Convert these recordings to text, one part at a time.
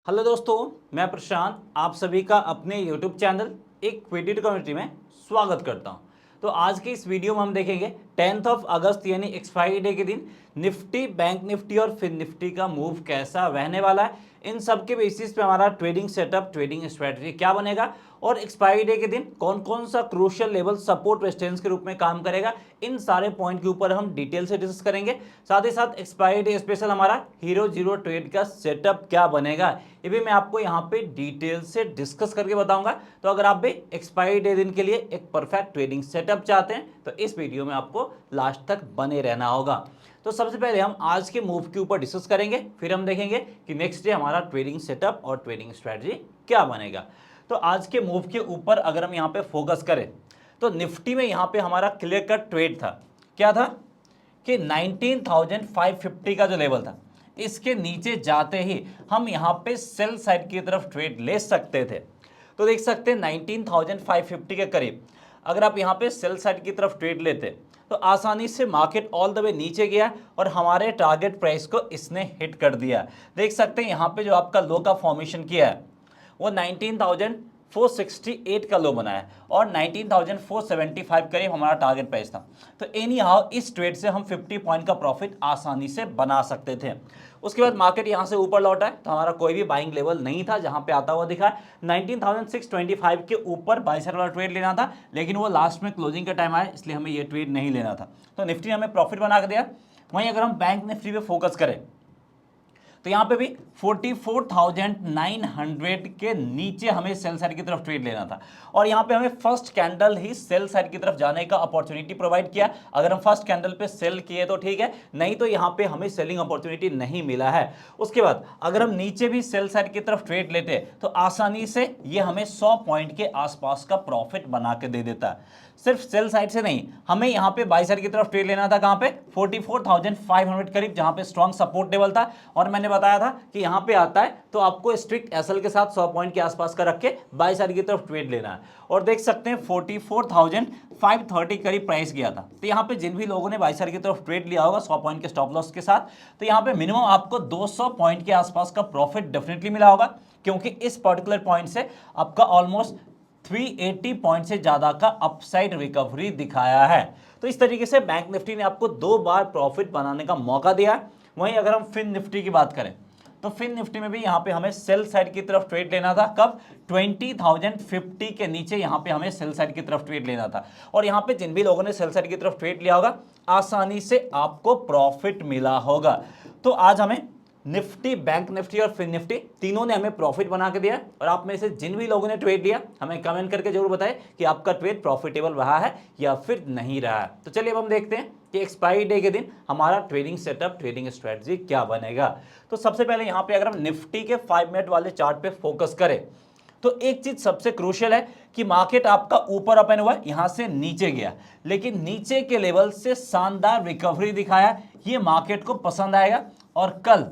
Hello दोस्तों, मैं प्रशांत आप सभी का अपने YouTube चैनल एक क्विडिट कम्युनिटी में स्वागत करता हूं। तो आज के इस वीडियो में हम देखेंगे 10 अगस्त यानी एक्सपायरी डे के दिन निफ्टी, बैंक निफ्टी और फिन निफ्टी का मूव कैसा रहने वाला है। इन सब के बेसिस पे हमारा ट्रेडिंग सेटअप, ट्रेडिंग स्ट्रेटजी क्या बनेगा और एक्सपायरी डे के दिन कौन कौन सा क्रूशियल लेवल सपोर्ट रेजिस्टेंस के रूप में काम करेगा, इन सारे पॉइंट के ऊपर हम डिटेल से डिस्कस करेंगे। साथ ही साथ एक्सपायरी डे स्पेशल हमारा हीरो जीरो ट्रेड का सेटअप क्या बनेगा, ये भी मैं आपको यहाँ पे डिटेल से डिस्कस करके बताऊंगा। तो अगर आप भी एक्सपायरी डे दिन के लिए एक परफेक्ट ट्रेडिंग सेटअप चाहते हैं तो इस वीडियो में आपको लास्ट तक बने रहना होगा। तो सबसे पहले हम आज के मूव के ऊपर डिस्कस करेंगे, फिर हम देखेंगे कि नेक्स्ट डे हमारा ट्रेडिंग सेटअप और ट्रेडिंग स्ट्रेटजी क्या बनेगा। तो आज के मूव के ऊपर अगर हम यहाँ पे फोकस करें तो निफ्टी में यहाँ पे हमारा क्लियर कट ट्रेड था। क्या था कि 19,550 का जो लेवल था इसके नीचे जाते ही हम यहाँ पे सेल साइड की तरफ ट्रेड ले सकते थे। तो देख सकते हैं 19,550 के करीब अगर आप यहाँ पे सेल साइड की तरफ ट्रेड लेते तो आसानी से मार्केट ऑल द वे नीचे गया और हमारे टारगेट प्राइस को इसने हिट कर दिया। देख सकते हैं यहाँ पे जो आपका लो का फॉर्मेशन किया है वो 19,468 का लो बना है और 19,475 करीब हमारा टारगेट प्राइस था। तो एनी हाउ इस ट्रेड से हम 50 पॉइंट का प्रॉफिट आसानी से बना सकते थे। उसके बाद मार्केट यहाँ से ऊपर लौटा है तो हमारा कोई भी बाइंग लेवल नहीं था जहाँ पे आता हुआ दिखा है 19,625 के ऊपर बाई साइड वाला ट्रेड लेना था, लेकिन वो लास्ट में क्लोजिंग का टाइम आया इसलिए हमें ये ट्रेड नहीं लेना था। तो निफ्टी ने हमें प्रॉफिट बना के दिया। वहीं अगर हम बैंक निफ्टी पे फोकस करें तो यहाँ पे भी 44,900 के नीचे हमें सेल साइड की तरफ ट्रेड लेना था और यहाँ पे हमें फर्स्ट कैंडल ही सेल साइड की तरफ जाने का अपॉर्चुनिटी प्रोवाइड किया। अगर हम फर्स्ट कैंडल पे सेल किए तो ठीक है, नहीं तो यहाँ पे हमें सेलिंग अपॉर्चुनिटी नहीं मिला है। उसके बाद अगर हम नीचे भी सेल साइड की तरफ ट्रेड लेते तो आसानी से ये हमें 100 पॉइंट के आसपास का प्रॉफिट बना के दे देता। सिर्फ सेल साइड से नहीं, हमें यहाँ पे बाई साइड की तरफ ट्रेड लेना था। कहाँ पे 44,500 करीब, जहाँ पे स्ट्रॉन्ग सपोर्ट लेवल था और मैंने बताया था कि यहाँ पे आता है तो आपको स्ट्रिक्ट एसएल के साथ 100 पॉइंट के आसपास का रख के बाई साइड की तरफ ट्रेड लेना है। और देख सकते हैं 44,530 करीब प्राइस गया था। तो यहाँ पे जिन भी लोगों ने बाई साइड की तरफ ट्रेड लिया होगा 100 पॉइंट के स्टॉप लॉस के साथ, तो यहाँ पे मिनिमम आपको 200 पॉइंट के आसपास का प्रॉफिट डेफिनेटली मिला होगा, क्योंकि इस पर्टिकुलर पॉइंट से आपका ऑलमोस्ट 380 पॉइंट से ज्यादा का अपसाइड रिकवरी दिखाया है। तो इस तरीके से बैंक निफ्टी ने आपको 2 बार प्रॉफिट बनाने का मौका दिया। वहीं अगर हम फिन निफ्टी की बात करें तो फिन निफ्टी में भी यहाँ पे हमें सेल साइड की तरफ ट्रेड लेना था। कब 20,050 के नीचे यहाँ पे हमें सेल साइड की तरफ ट्रेड लेना था और यहाँ पे जिन भी लोगों ने सेल साइड की तरफ ट्रेड लिया होगा आसानी से आपको प्रॉफिट मिला होगा। तो आज हमें निफ्टी, बैंक निफ्टी और फिन निफ्टी तीनों ने हमें प्रॉफिट बना के दिया और आप में से जिन भी लोगों ने ट्रेड लिया हमें कमेंट करके जरूर बताएं कि आपका ट्रेड प्रॉफिटेबल रहा है या फिर नहीं रहा है। तो चलिए अब हम देखते हैं कि एक्सपायरी डे के दिन हमारा ट्रेडिंग सेटअप, ट्रेडिंग स्ट्रेटजी क्या बनेगा। तो सबसे पहले यहाँ पे अगर हम निफ्टी के 5 मिनट वाले चार्ट पे फोकस करें तो एक चीज सबसे क्रूशियल है कि मार्केट आपका ऊपर ओपन हुआ, यहां से नीचे गया, लेकिन नीचे के लेवल से शानदार रिकवरी दिखाया। ये मार्केट को पसंद आएगा और कल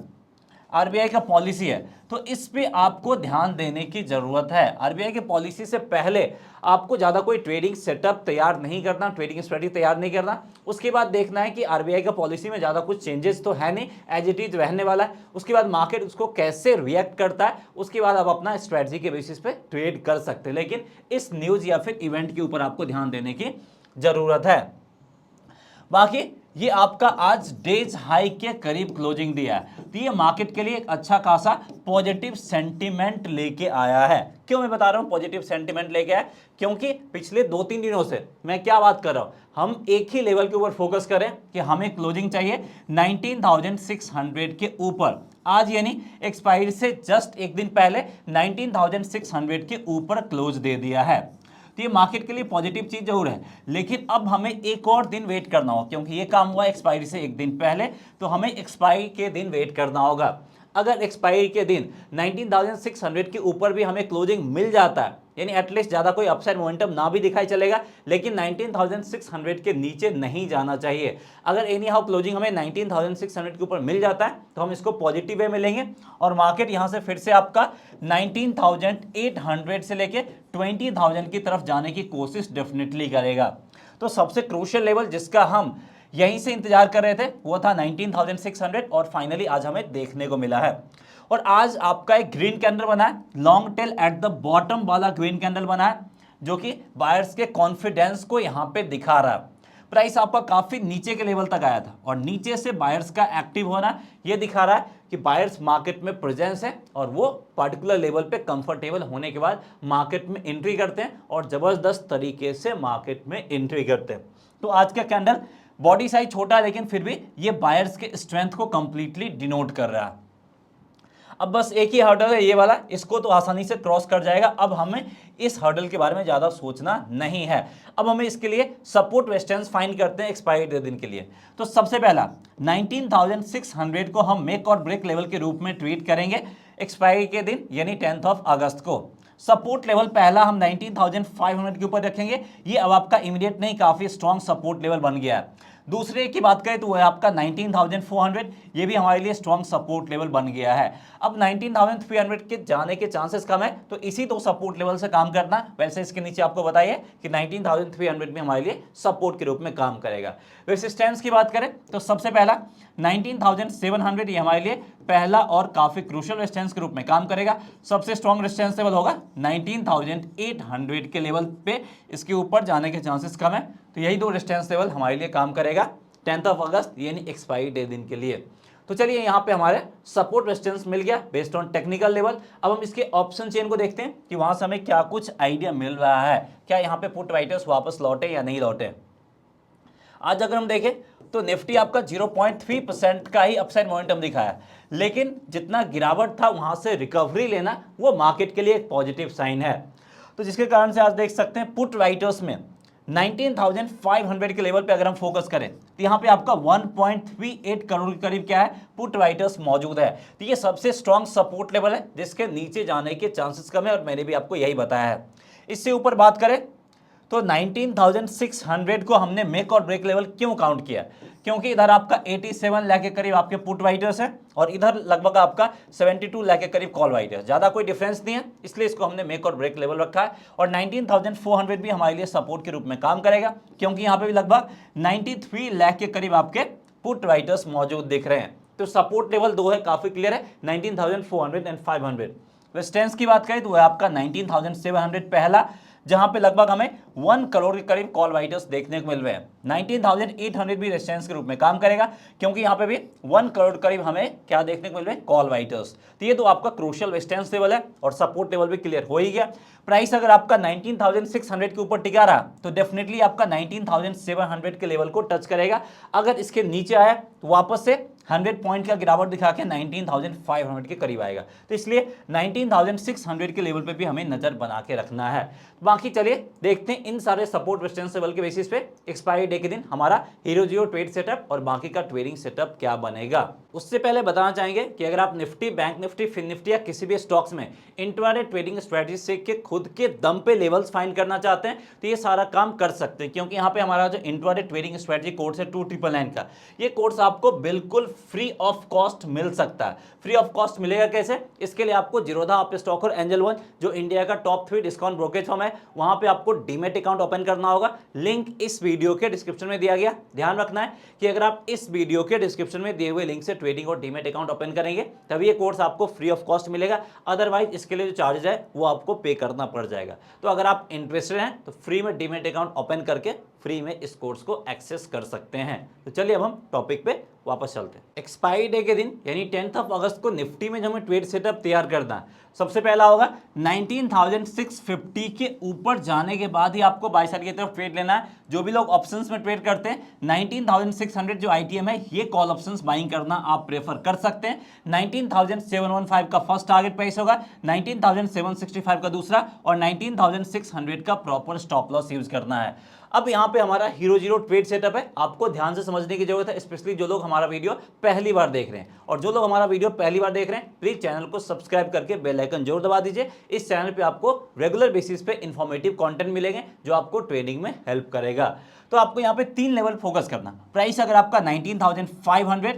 आरबीआई का पॉलिसी है तो इस पे आपको ध्यान देने की जरूरत है। आरबीआई की पॉलिसी से पहले आपको ज्यादा कोई ट्रेडिंग सेटअप तैयार नहीं करना, ट्रेडिंग स्ट्रेटजी तैयार नहीं करना। उसके बाद देखना है कि आरबीआई का पॉलिसी में ज्यादा कुछ चेंजेस तो है नहीं, एज इट इज रहने वाला है। उसके बाद मार्केट उसको कैसे रिएक्ट करता है उसके बाद आप अपना स्ट्रेटजी के बेसिस पे ट्रेड कर सकते हैं, लेकिन इस न्यूज या फिर इवेंट के ऊपर आपको ध्यान देने की जरूरत है। बाकी ये आपका आज डेज हाई के करीब क्लोजिंग दिया है तो ये मार्केट के लिए एक अच्छा खासा पॉजिटिव सेंटीमेंट लेके आया है। क्यों मैं बता रहा हूं पॉजिटिव सेंटीमेंट लेके आया, क्योंकि पिछले 2-3 दिनों से मैं क्या बात कर रहा हूं, हम एक ही लेवल के ऊपर फोकस करें कि हमें क्लोजिंग चाहिए 19,600 के ऊपर। आज यानी एक्सपायरी से जस्ट एक दिन पहले 19,600 के ऊपर क्लोज दे दिया है। तो ये मार्केट के लिए पॉजिटिव चीज जरूर है, लेकिन अब हमें एक और दिन वेट करना होगा, क्योंकि ये काम हुआ एक्सपायरी से एक दिन पहले, तो हमें एक्सपायरी के दिन वेट करना होगा। अगर एक्सपायरी के दिन 19,600 के ऊपर भी हमें क्लोजिंग मिल जाता है, यानी एटलीस्ट ज्यादा कोई अपसाइड मोमेंटम ना भी दिखाई चलेगा, लेकिन 19,600 के नीचे नहीं जाना चाहिए। अगर एनी हाउ क्लोजिंग हमें 19,600 के ऊपर मिल जाता है तो हम इसको पॉजिटिव वे में लेंगे और मार्केट यहां से फिर से आपका 19,800 से लेके 20,000 की तरफ जाने की कोशिश डेफिनेटली करेगा। तो सबसे क्रूशियल लेवल जिसका हम यहीं से इंतजार कर रहे थे, वो था 19,600 और फाइनली आज हमें देखने को मिला है। और आज आपका एक ग्रीन कैंडल बना है, long tell at the bottom वाला ग्रीन कैंडल बना है, जो कि बायर्स के कॉन्फिडेंस को यहां पे दिखा रहा है। प्राइस आपका काफी नीचे के लेवल तक आया था और नीचे से बायर्स का एक्टिव होना ये दिखा रहा है कि बायर्स मार्केट में प्रेजेंस है और वो पर्टिकुलर लेवल पे कंफर्टेबल होने के बाद मार्केट में एंट्री करते हैं और जबरदस्त तरीके से मार्केट में एंट्री करते हैं। तो आज का कैंडल बॉडी साइज छोटा है लेकिन फिर भी ये बायर्स के स्ट्रेंथ को कंप्लीटली डिनोट कर रहा है। अब बस एक ही हर्डल है ये वाला, इसको तो आसानी से क्रॉस कर जाएगा। अब हमें इस हर्डल के बारे में ज़्यादा सोचना नहीं है। अब हमें इसके लिए सपोर्ट रेजिस्टेंस फाइंड करते हैं एक्सपायरी दिन के लिए। तो सबसे पहला 19,600 को हम मेक और ब्रेक लेवल के रूप में ट्रीट करेंगे एक्सपायरी के दिन यानी 10 अगस्त को। सपोर्ट लेवल पहला हम 19,500 के ऊपर रखेंगे। ये अब आपका इमीडिएट नहीं, काफ़ी स्ट्रॉन्ग सपोर्ट लेवल बन गया है। दूसरे की बात करें तो वो है आपका 19,400, ये भी हमारे लिए स्ट्रॉन्ग सपोर्ट लेवल बन गया है। अब 19,300 के जाने के चांसेस कम है, तो इसी दो सपोर्ट लेवल से काम करना। वैसे इसके नीचे आपको बताइए कि 19,300 भी हमारे लिए सपोर्ट के रूप में काम करेगा। रेजिस्टेंस की बात करें तो सबसे पहला 19,700, ये हमारे लिए पहला और काफी क्रूशियल रेजिस्टेंस के रूप में काम करेगा। सबसे स्ट्रॉन्ग रेजिस्टेंस लेवल होगा 19,800 के लेवल पे, इसके ऊपर जाने के चांसेस कम है। तो यही दो रेजिस्टेंस लेवल हमारे लिए काम करेगा 10 अगस्त यानी एक्सपायरी डे दिन के लिए। तो चलिए यहाँ पे हमारे सपोर्ट रेजिस्टेंस मिल गया बेस्ड ऑन टेक्निकल लेवल। अब हम इसके ऑप्शन चेन को देखते हैं कि वहां से हमें क्या कुछ आइडिया मिल रहा है, क्या यहाँ पे पुट राइटर्स वापस लौटे या नहीं लौटे। आज अगर हम देखें तो निफ्टी आपका 0.3% का ही अपसाइड मोमेंटम दिखाया, लेकिन जितना गिरावट था वहां से रिकवरी लेना वो मार्केट के लिए एक पॉजिटिव साइन है। तो जिसके कारण से आज देख सकते हैं पुट राइटर्स में 19,500 के लेवल पे अगर हम फोकस करें तो यहाँ पे आपका 1.38 करोड़ के करीब क्या है पुट राइटर्स मौजूद है। तो ये सबसे स्ट्रॉन्ग सपोर्ट लेवल है जिसके नीचे जाने के चांसेस कम है और मैंने भी आपको यही बताया है। इससे ऊपर बात करें तो 19,600 को हमने मेक और ब्रेक लेवल क्यों काउंट किया, क्योंकि इधर आपका 87 लाख के करीब आपके पुट राइटर्स हैं और इधर लगभग आपका 72 लाख के करीब कॉल राइटर्स, ज़्यादा कोई डिफरेंस नहीं है, इसलिए इसको हमने मेक और ब्रेक लेवल रखा है। और 19,400 भी हमारे लिए सपोर्ट के रूप में काम करेगा, क्योंकि यहाँ पे भी लगभग 93 लाख के करीब आपके पुट राइटर्स मौजूद दिख रहे हैं। तो सपोर्ट लेवल दो है, काफ़ी क्लियर है, 19,400 एंड 500। रेजिस्टेंस की बात करें तो वह आपका 19,700 पहला, जहां पे लगभग हमें 1 करोड़ के करीब कॉल राइटर्स देखने को मिल रहे हैं। 19,800 भी रेजिस्टेंस के रूप में काम करेगा, क्योंकि यहां पे भी 1 करोड़ करीब हमें क्या देखने को मिल रहे हैं कॉल राइटर्स। तो ये तो आपका क्रूशियल रेजिस्टेंस लेवल है और सपोर्ट लेवल भी क्लियर हो ही गया। प्राइस अगर आपका 19,600 के ऊपर टिका रहा तो डेफिनेटली आपका 19,700 के लेवल को टच करेगा। अगर इसके नीचे आया तो वापस से 100 पॉइंट का गिरावट दिखा के 19,500 के करीब आएगा। तो इसलिए 19,600 के लेवल पे भी हमें नजर बना के रखना है। बाकी चलिए देखते हैं इन सारे सपोर्ट रेजिस्टेंस लेवल के बेसिस पे एक्सपायरी डे के दिन हमारा हीरो जीरो ट्रेड सेटअप और बाकी का ट्रेडिंग सेटअप क्या बनेगा। उससे पहले बताना चाहेंगे कि अगर आप Nifty, bank Nifty, fin Nifty या किसी भी स्टॉक्स में इंट्राडे ट्रेडिंग स्ट्रेटजी से के खुद के दम पे लेवल्स फाइंड करना चाहते हैं तो ये सारा काम कर सकते हैं, क्योंकि यहाँ पे हमारा जो इंट्राडे ट्रेडिंग स्ट्रेटजी कोर्स है 2999 का, ये कोर्स आपको बिल्कुल फ्री ऑफ कॉस्ट मिल सकता है। फ्री ऑफ कॉस्ट मिलेगा कैसे? इसके लिए आपको जीरोधा, आप स्टॉक और एंजल वन जो इंडिया का टॉप 3 डिस्काउंट ब्रोकरेज फर्म है, वहां पे आपको डीमैट अकाउंट ओपन करना होगा। लिंक इस वीडियो के डिस्क्रिप्शन में दिया गया। ध्यान रखना है कि अगर आप इस वीडियो के डिस्क्रिप्शन में दिए हुए लिंक से ट्रेडिंग और डीमैट अकाउंट ओपन करेंगे तभी ये कोर्स आपको फ्री ऑफ कॉस्ट मिलेगा, अदरवाइज इसके लिए जो चार्जेज है वो आपको पे करना पड़ जाएगा। तो अगर आप इंटरेस्टेड हैं तो फ्री में डीमैट अकाउंट ओपन करके फ्री में इस कोर्स को एक्सेस कर सकते हैं। तो चलिए अब हम टॉपिक पे वापस चलते हैं। एक्सपायरी डे के दिन यानी 10 अगस्त को निफ्टी में जो हमें ट्रेड सेटअप तैयार करना है, सबसे पहला होगा 19,650 के ऊपर जाने के बाद ही आपको बाय साइड की तरफ ट्रेड लेना है। जो भी लोग ऑप्शंस में ट्रेड करते हैं 19,600 जो आईटीएम है ये कॉल ऑप्शंस बाइंग करना आप प्रेफर कर सकते हैं। 19,715 का फर्स्ट टारगेट प्राइस होगा, 19,765 का दूसरा और 19,600 का प्रॉपर स्टॉप लॉस यूज करना है। अब यहाँ पे हमारा हीरो जीरो ट्रेड सेटअप है, आपको ध्यान से समझने की जरूरत है, स्पेशली जो लोग हमारा वीडियो पहली बार देख रहे हैं। और जो लोग हमारा वीडियो पहली बार देख रहे हैं प्लीज चैनल को सब्सक्राइब करके बेल आइकन जरूर दबा दीजिए। इस चैनल पे आपको रेगुलर बेसिस पे इंफॉर्मेटिव कंटेंट मिलेंगे जो आपको ट्रेडिंग में हेल्प करेगा। तो आपको यहाँ पे 3 लेवल फोकस करना। प्राइस अगर आपका 19,500,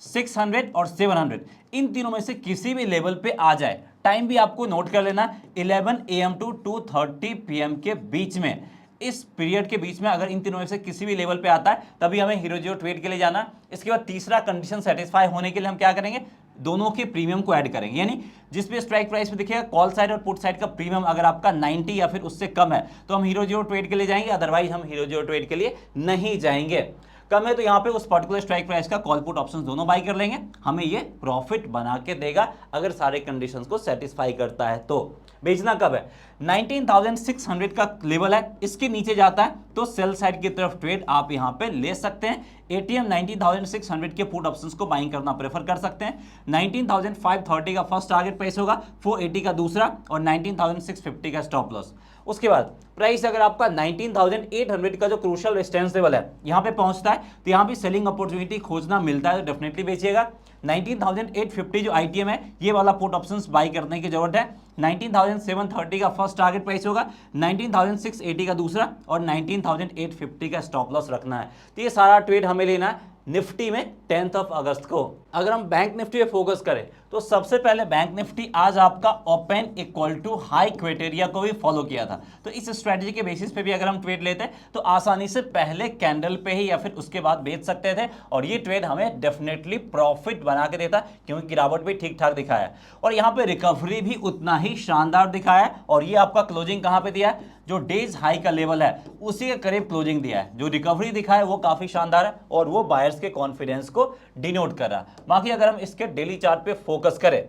600 और 700 इन तीनों में से किसी भी लेवल पे आ जाए, टाइम भी आपको नोट कर लेना 11 AM to 2:30 PM के बीच में इस पीरियड के बीच में अगर इन तीनों में से किसी भी लेवल पे आता है तभी हमें हीरो जीरो ट्रेड के लिए जाना। इसके बाद तीसरा कंडीशन सेटिस्फाई होने के लिए हम क्या करेंगे, दोनों के प्रीमियम को ऐड करेंगे, यानी जिस पे स्ट्राइक प्राइस में दिखेगा कॉल साइड और पुट साइड का प्रीमियम अगर आपका 90 या फिर उससे कम है तो हम हीरो जीरो ट्रेड के लिए जाएंगे, अदरवाइज हम हीरो जीरो ट्रेड के लिए नहीं जाएंगे। कम है तो यहाँ पे उस पर्टिकुलर स्ट्राइक प्राइस का कॉल पुट ऑप्शन दोनों बाई कर लेंगे, हमें ये प्रॉफिट बना के देगा अगर सारे कंडीशंस को सेटिस्फाई करता है। तो बेचना कब है, 19,600 का लेवल है, इसके नीचे जाता है तो सेल साइड की तरफ ट्रेड आप यहां पे ले सकते हैं। एटीएम 19,600 के पुट ऑप्शंस को बाइंग करना प्रेफर कर सकते हैं। 19,530 का फर्स्ट टारगेट प्राइस होगा, 480 का दूसरा और 19,650 का स्टॉप लॉस। उसके बाद प्राइस अगर आपका 19,800 का जो क्रूशियल रेजिस्टेंस लेवल है यहां पे पहुंचता है तो यहां भी सेलिंग अपॉर्चुनिटी खोजना मिलता है तो डेफिनेटली बेचिएगा। 19,850 जो आईटीएम है ये वाला पुट ऑप्शंस बाई करने की जरूरत है। 19,730 का फर्स्ट टारगेट प्राइस होगा, 19,680 का दूसरा और 19,850 का स्टॉप लॉस रखना है। तो ये सारा ट्रेड हमें लेना है निफ्टी में 10 अगस्त को। अगर हम बैंक निफ्टी पे फोकस करें तो सबसे पहले बैंक निफ्टी आज आपका open equal to high criteria को भी फॉलो किया था, तो इस स्ट्रेटजी के बेसिस पे भी अगर हम ट्रेड लेते हैं तो आसानी से पहले कैंडल पे ही या फिर उसके बाद बेच सकते थे और ये ट्रेड हमें डेफिनेटली प्रॉफिट बना के देता क्योंकि गिरावट भी ठीक ठाक दिखाया है और यहाँ पे रिकवरी भी उतना ही शानदार दिखाया है। और ये आपका क्लोजिंग कहाँ पे दिया है, जो डेज हाई का लेवल है उसी के करीब क्लोजिंग दिया है। जो रिकवरी दिखा है वो काफी शानदार है और वो बायर्स के कॉन्फिडेंस को डिनोट कर रहा है। बाकी अगर हम इसके डेली चार्ट पे फोकस करें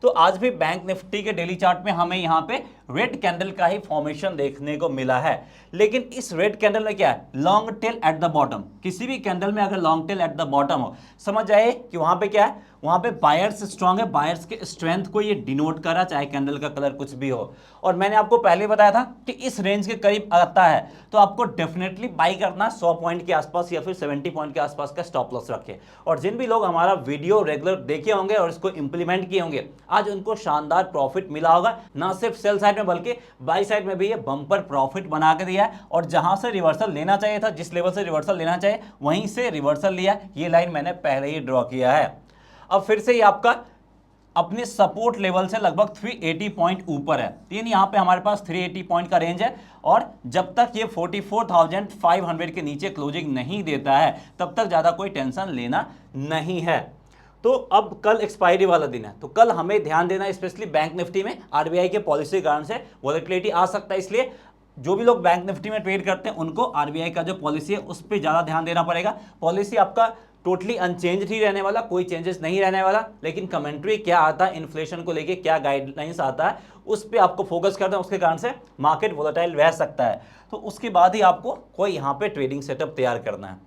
तो आज भी बैंक निफ्टी के डेली चार्ट में हमें यहाँ पे रेड कैंडल का ही फॉर्मेशन देखने को मिला है, लेकिन इस रेड कैंडल में क्या है, long tell at the bottom. किसी भी कैंडल में अगर long tell at the bottom हो समझ जाए कि वहां पे क्या है, वहां पे बायर्स स्ट्रांग है, बायर्स के स्ट्रेंथ को ये डिनोट करा चाहे कैंडल का कलर कुछ भी हो। और मैंने आपको पहले बताया था कि इस रेंज के करीब आता है तो आपको डेफिनेटली बाई करना 100 पॉइंट के आसपास या फिर 70 पॉइंट के आसपास का स्टॉप लॉस रखे। और जिन भी लोग हमारा वीडियो रेगुलर देखे होंगे और इसको इंप्लीमेंट किए होंगे आज उनको शानदार प्रॉफिट मिला होगा, ना सिर्फ सेल साइड में बल्कि बाई साइड में भी ये बम्पर प्रॉफिट बना के दिया है। और जहां से रिवर्सल लेना चाहिए था, जिस लेवल से रिवर्सल लेना चाहिए वहीं से रिवर्सल लिया, ये लाइन मैंने पहले ही ड्रॉ किया है। अब फिर से ये आपका अपने सपोर्ट लेवल से लगभग 380 पॉइंट ऊपर है, यानी यहाँ पे हमारे पास 380 पॉइंट का रेंज है और जब तक ये 44,500 के नीचे क्लोजिंग नहीं देता है तब तक ज़्यादा कोई टेंशन लेना नहीं है। तो अब कल एक्सपायरी वाला दिन है तो कल हमें ध्यान देना, स्पेशली बैंक निफ्टी में आरबीआई के पॉलिसी के कारण से वॉलेटिलिटी आ सकता है, इसलिए जो भी लोग बैंक निफ्टी में ट्रेड करते हैं उनको आरबीआई का जो पॉलिसी है उस पर ज़्यादा ध्यान देना पड़ेगा। पॉलिसी आपका टोटली अनचेंज ही रहने वाला, कोई चेंजेस नहीं रहने वाला, लेकिन कमेंट्री क्या आता है, इन्फ्लेशन को लेके क्या गाइडलाइंस आता है उस पर आपको फोकस करना है, उसके कारण से मार्केट वोलेटाइल रह सकता है। तो उसके बाद ही आपको कोई यहाँ पे ट्रेडिंग सेटअप तैयार करना है।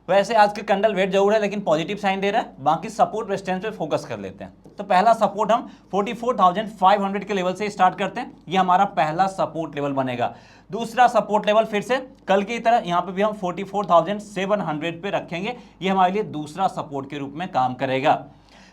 वैसे आज का कैंडल वेट जरूर है लेकिन पॉजिटिव साइन दे रहा है। बाकी सपोर्ट रेजिस्टेंस पे फोकस कर लेते हैं। तो पहला सपोर्ट हम 44,500 के लेवल से स्टार्ट करते हैं, ये हमारा पहला सपोर्ट लेवल बनेगा। दूसरा सपोर्ट लेवल फिर से कल की तरह यहाँ पे भी हम 44,700 पे रखेंगे, ये हमारे लिए दूसरा सपोर्ट के रूप में काम करेगा।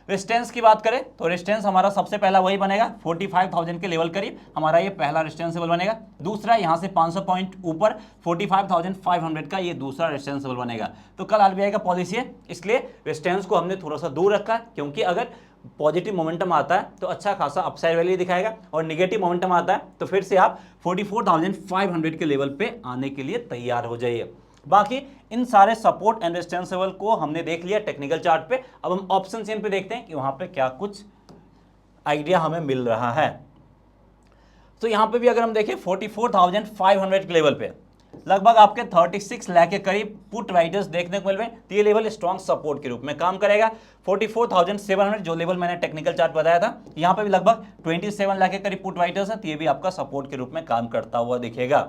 रेजिस्टेंस की बात करें तो रेजिस्टेंस हमारा सबसे पहला वही बनेगा 45,000 के लेवल करीब, हमारा ये पहला रेजिस्टेंस लेवल बनेगा। दूसरा यहाँ से 500 पॉइंट ऊपर 45,500 का ये दूसरा रेजिस्टेंस लेवल बनेगा। तो कल आरबीआई का पॉलिसी है इसलिए रेजिस्टेंस को हमने थोड़ा सा दूर रखा है, क्योंकि अगर पॉजिटिव मोमेंटम आता है तो अच्छा खासा अपसाइड वैल्यू दिखाएगा और निगेटिव मोमेंटम आता है तो फिर से आप 44,500 के लेवल पे आने के लिए तैयार हो जाइए। बाकी इन सारे सपोर्ट एंड रेजिस्टेंस लेवल को हमने देख लिया टेक्निकल चार्ट पे। अब हम ऑप्शन चेन पे देखते हैं कि वहां पे क्या कुछ आइडिया हमें मिल रहा है। तो यहां पे भी अगर हम देखें 44,500 के लेवल पे लगभग आपके 36 लाख के करीब पुट राइटर्स देखने को मिल रहे हैं, तो ये लेवल स्ट्रॉन्ग सपोर्ट के रूप में काम करेगा। 44,700 जो लेवल मैंने टेक्निकल चार्ट बताया था, यहाँ पे भी लगभग 27 लाख के करीब पुट राइटर्स हैं, तो ये भी आपका सपोर्ट के रूप में काम करता हुआ दिखेगा।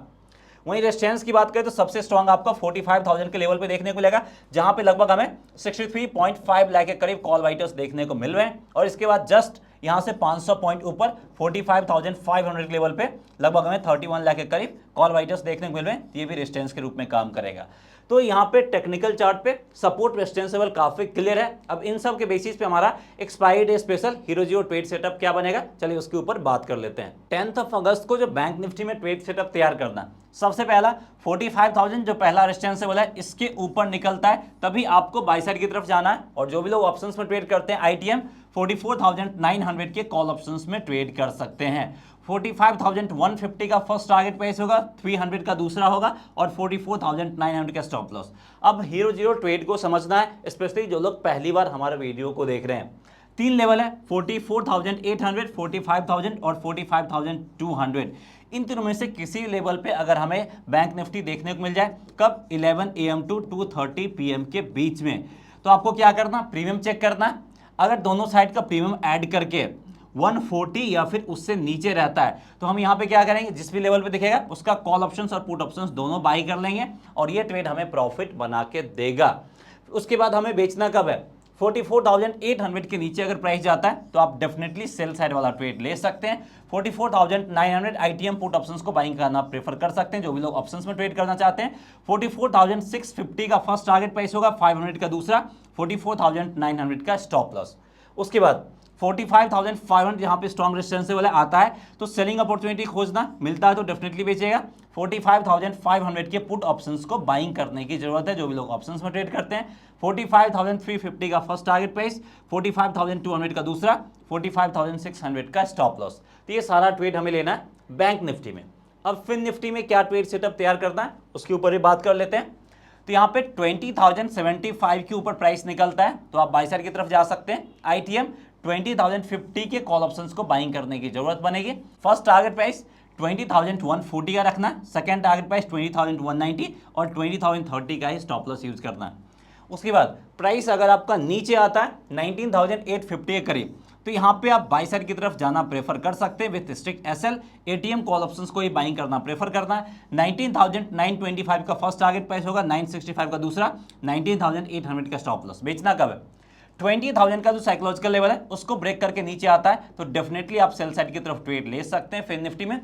वहीं रेजिस्टेंस की बात करें तो सबसे स्ट्रांग आपका 45,000 के लेवल पे देखने को मिलेगा, जहां पे लगभग हमें 63.5 लाख के करीब कॉल राइटर्स देखने को मिल रहे हैं। और इसके बाद जस्ट यहां से 500 पॉइंट ऊपर 45,500 के लेवल पे लगभग हमें 31 लाख के करीब कॉल राइटर्स देखने को मिल रहे हैं, ये भी रेजिस्टेंस के रूप में काम करेगा। तो यहाँ पे टेक्निकल चार्ट पे सपोर्ट रेजिस्टेंस लेवल काफी क्लियर है। अब इन सब के बेसिस पे हमारा expiry day special hero zero trade setup क्या बनेगा, चलिए उसके ऊपर बात कर लेते हैं। 10 अगस्त को जो बैंक निफ्टी में ट्रेड सेटअप तैयार करना, सबसे पहला 45,000 जो पहला रेजिस्टेंस लेवल है इसके ऊपर निकलता है तभी आपको बाई साइड की तरफ जाना है। और जो भी लोग ऑप्शंस में ट्रेड करते हैं आईटीएम 44,900 के कॉल ऑप्शंस में ट्रेड कर सकते हैं। 45,150 का फर्स्ट टारगेट प्राइस होगा, 300 का दूसरा होगा और 44,900 का स्टॉप लॉस। अब हीरो जीरो ट्रेड को समझना है, स्पेशली जो लोग पहली बार हमारे वीडियो को देख रहे हैं। 3 लेवल है, 44,800, 45,000 और 45,200। इन तीनों में से किसी लेवल पे अगर हमें बैंक निफ्टी देखने को मिल जाए, कब 11 AM टू 2:30 PM के बीच में, तो आपको क्या करना, प्रीमियम चेक करना है। अगर दोनों साइड का प्रीमियम ऐड करके 140 या फिर उससे नीचे रहता है तो हम यहाँ पे क्या करेंगे, जिस भी लेवल पे दिखेगा उसका कॉल ऑप्शंस और पुट ऑप्शंस दोनों बाई कर लेंगे और ये ट्रेड हमें प्रॉफिट बना के देगा। उसके बाद हमें बेचना कब है, 44,800 के नीचे अगर प्राइस जाता है तो आप डेफिनेटली सेल साइड वाला ट्रेड ले सकते हैं। 44,900 आईटीएम पुट ऑप्शंस को बाइंग करना प्रेफर कर सकते हैं, जो भी लोग ऑप्शंस में ट्रेड करना चाहते हैं। 44,650 का फर्स्ट टारगेट प्राइस होगा, 500 का दूसरा, 44,900 का स्टॉप लॉस। उसके बाद 45,500 जहां पे स्ट्रॉन्ग रेजिस्टेंस वाला आता है तो सेलिंग अपॉर्चुनिटी खोजना, मिलता है तो डेफिनेटली बेचेगा। 45,500 के पुट ऑप्शंस को बाइंग करने की जरूरत है, जो भी लोग ऑप्शंस में ट्रेड करते हैं। 45,350 का फर्स्ट टारगेट प्राइस, 45,200 का दूसरा, 45,600 का स्टॉप लॉस। तो ये सारा ट्रेड हमें लेना है बैंक निफ्टी में। अब फिन निफ्टी में क्या ट्रेड सेटअप तैयार करना है उसके ऊपर ही बात कर लेते हैं। तो यहाँ पे 20,075 के ऊपर प्राइस निकलता है तो आप बाई साइड की तरफ जा सकते हैं। आईटीएम 20,050 के कॉल ऑप्शंस को बाइंग करने की जरूरत बनेगी। फर्स्ट टारगेट प्राइस 20,140 का रखना है, सेकंड टारगेट प्राइस 20,190 और 20,030 का ही स्टॉप लॉस यूज करना है। उसके बाद प्राइस अगर आपका नीचे आता है 19,850 के करीब तो यहाँ पे आप बाई साइड की तरफ जाना प्रेफर कर सकते हैं with strict SL. ATM call options को ही बाइंग करना प्रेफर करना है। 19,925 का फर्स्ट टारगेट प्राइस होगा, 965 का दूसरा, 19,800 का स्टॉप लॉस। बेचना कब है, 20,000 का जो साइकोलॉजिकल लेवल है उसको ब्रेक करके नीचे आता है तो डेफिनेटली आप सेल साइड की तरफ ट्रेड ले सकते हैं। फिर निफ्टी में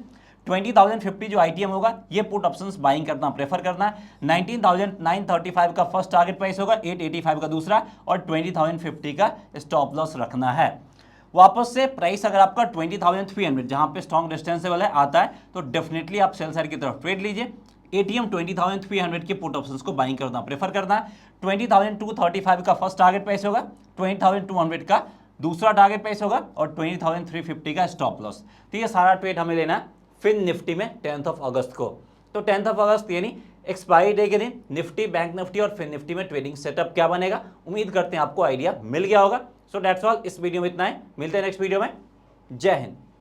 20,050 जो आईटीएम होगा ये पुट ऑप्शंस बाइंग करना प्रेफर करना है। 19,935 का फर्स्ट टारगेट प्राइस होगा, 885 का दूसरा और 20,050 का स्टॉप लॉस रखना है। वापस से प्राइस अगर आपका 20,300 जहां पे स्ट्रॉन्ग रेजिस्टेंस लेवल है आता है तो डेफिनेटली आप सेल साइड की तरफ ट्रेड लीजिए। एटीएम 20,300 के पुट ऑप्शंस को बाइंग करना प्रेफर करना है। 20,235 का फर्स्ट टारगेट प्राइस होगा, 20,200 का दूसरा टारगेट प्राइस होगा और 20,350 का स्टॉप लॉस। तो ये सारा ट्रेड हमें लेना है फिन निफ्टी में 10 अगस्त को। तो 10 अगस्त यानी एक्सपायरी डे के दिन निफ्टी, बैंक निफ्टी और फिन निफ्टी में ट्रेडिंग सेटअप क्या बनेगा, उम्मीद करते हैं आपको आइडिया मिल गया होगा। सो दैट्स ऑल, इस वीडियो में इतना है, मिलते हैं नेक्स्ट वीडियो में। जय हिंद।